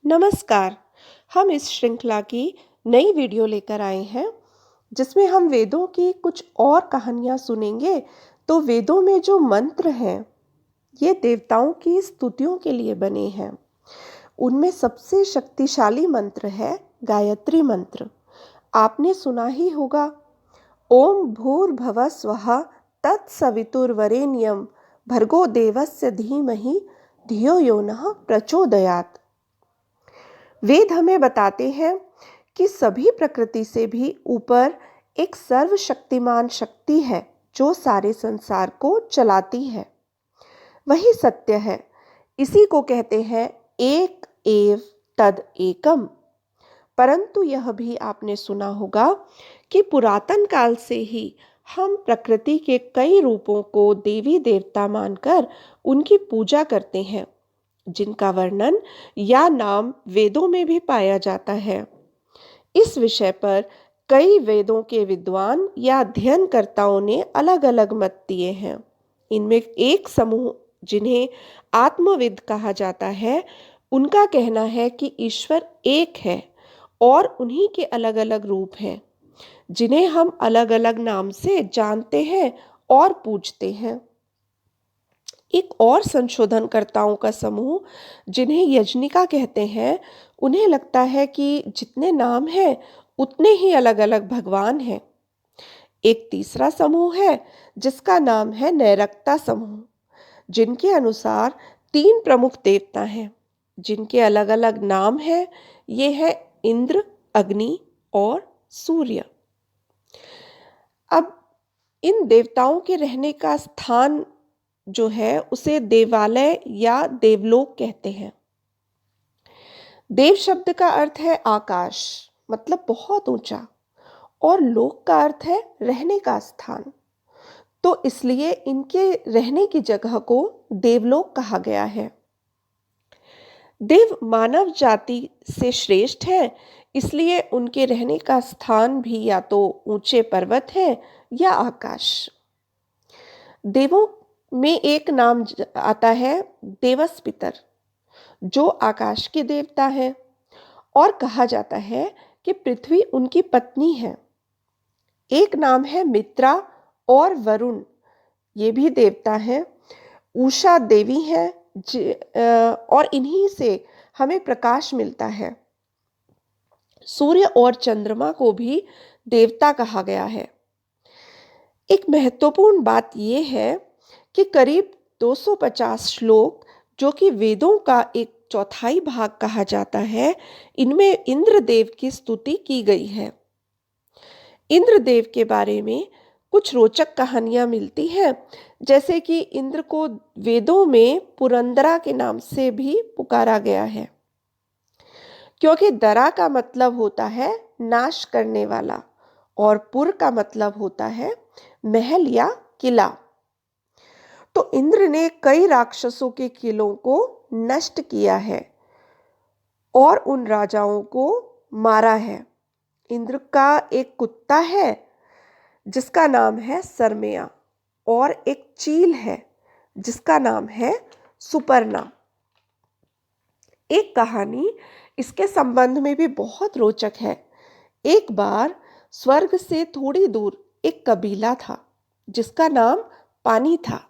नमस्कार। हम इस श्रृंखला की नई वीडियो लेकर आए हैं जिसमें हम वेदों की कुछ और कहानियाँ सुनेंगे। तो वेदों में जो मंत्र हैं ये देवताओं की स्तुतियों के लिए बने हैं। उनमें सबसे शक्तिशाली मंत्र है गायत्री मंत्र। आपने सुना ही होगा, ओम भूर्भुवः स्वः तत्सवितुर्वरेण्यं भर्गो देवस्य धीमहि धियो यो नः प्रचोदयात्। वेद हमें बताते हैं कि सभी प्रकृति से भी ऊपर एक सर्वशक्तिमान शक्ति है जो सारे संसार को चलाती है। वही सत्य है। इसी को कहते हैं एक एव तद एकम। परंतु यह भी आपने सुना होगा कि पुरातन काल से ही हम प्रकृति के कई रूपों को देवी देवता मानकर उनकी पूजा करते हैं, जिनका वर्णन या नाम वेदों में भी पाया जाता है। इस विषय पर कई वेदों के विद्वान या अध्ययनकर्ताओं ने अलग अलग मत दिए हैं। इनमें एक समूह जिन्हें आत्मविद कहा जाता है, उनका कहना है कि ईश्वर एक है और उन्हीं के अलग अलग रूप हैं जिन्हें हम अलग अलग नाम से जानते हैं और पूजते हैं। एक और संशोधनकर्ताओं का समूह जिन्हें यजनिका कहते हैं, उन्हें लगता है कि जितने नाम हैं उतने ही अलग अलग भगवान हैं। एक तीसरा समूह है जिसका नाम है नैरक्ता समूह, जिनके अनुसार तीन प्रमुख देवता हैं जिनके अलग अलग नाम हैं। ये है इंद्र, अग्नि और सूर्य। अब इन देवताओं के रहने का स्थान जो है उसे देवालय या देवलोक कहते हैं। देव शब्द का अर्थ है आकाश, मतलब बहुत ऊंचा, और लोक का अर्थ है रहने का स्थान। तो इसलिए इनके रहने की जगह को देवलोक कहा गया है। देव मानव जाति से श्रेष्ठ है, इसलिए उनके रहने का स्थान भी या तो ऊंचे पर्वत है या आकाश। देवों में एक नाम आता है देवस्पितर, जो आकाश के देवता हैं, और कहा जाता है कि पृथ्वी उनकी पत्नी है। एक नाम है मित्रा और वरुण, ये भी देवता हैं। उषा देवी हैं और इन्हीं से हमें प्रकाश मिलता है। सूर्य और चंद्रमा को भी देवता कहा गया है। एक महत्वपूर्ण बात यह है कि करीब 250 श्लोक, जो कि वेदों का एक चौथाई भाग कहा जाता है, इनमें इंद्रदेव की स्तुति की गई है। इंद्रदेव के बारे में कुछ रोचक कहानियां मिलती हैं, जैसे कि इंद्र को वेदों में पुरंदरा के नाम से भी पुकारा गया है, क्योंकि दरा का मतलब होता है नाश करने वाला और पुर का मतलब होता है महल या किला। तो इंद्र ने कई राक्षसों के किलों को नष्ट किया है और उन राजाओं को मारा है। इंद्र का एक कुत्ता है जिसका नाम है सरमेया, और एक चील है जिसका नाम है सुपर्णा। एक कहानी इसके संबंध में भी बहुत रोचक है। एक बार स्वर्ग से थोड़ी दूर एक कबीला था जिसका नाम पानी था।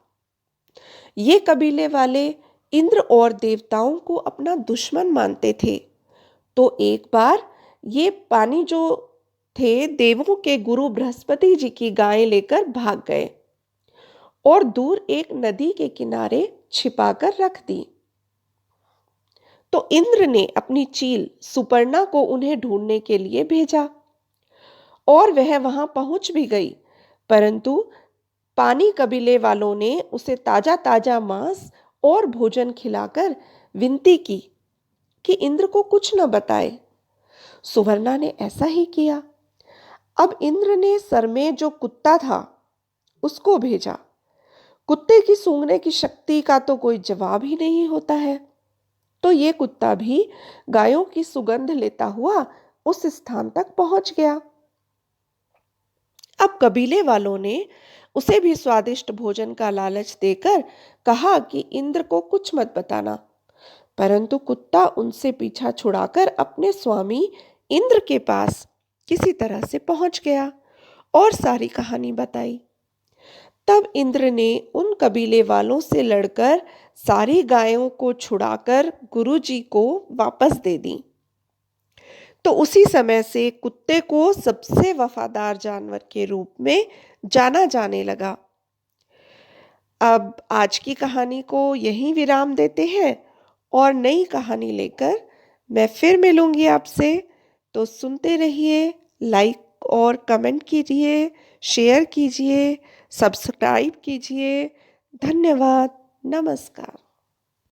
ये कबीले वाले इंद्र और देवताओं को अपना दुश्मन मानते थे। तो एक बार ये पानी जो थे, देवों के गुरु बृहस्पति जी की गायें लेकर भाग गए और दूर एक नदी के किनारे छिपाकर रख दी। तो इंद्र ने अपनी चील सुपर्णा को उन्हें ढूंढने के लिए भेजा और वह वहां पहुंच भी गई, परंतु पानी कबीले वालों ने उसे ताजा ताजा मांस और भोजन खिलाकर विनती की कि इंद्र को कुछ न बताए। सुवर्णा ने ऐसा ही किया। अब इंद्र ने सर में जो कुत्ता था उसको भेजा। कुत्ते की सूंघने की शक्ति का तो कोई जवाब ही नहीं होता है। तो ये कुत्ता भी गायों की सुगंध लेता हुआ उस स्थान तक पहुंच गया। अब कबीले वालों ने उसे भी स्वादिष्ट भोजन का लालच देकर कहा कि इंद्र को कुछ मत बताना, परंतु कुत्ता उनसे पीछा छुड़ाकर अपने स्वामी इंद्र के पास किसी तरह से पहुंच गया और सारी कहानी बताई। तब इंद्र ने उन कबीले वालों से लड़कर सारी गायों को छुड़ाकर गुरुजी को वापस दे दी। तो उसी समय से कुत्ते को सबसे वफादार जानवर के रूप में जाना जाने लगा। अब आज की कहानी को यहीं विराम देते हैं और नई कहानी लेकर मैं फिर मिलूंगी आपसे। तो सुनते रहिए, लाइक और कमेंट कीजिए, शेयर कीजिए, सब्सक्राइब कीजिए। धन्यवाद। नमस्कार।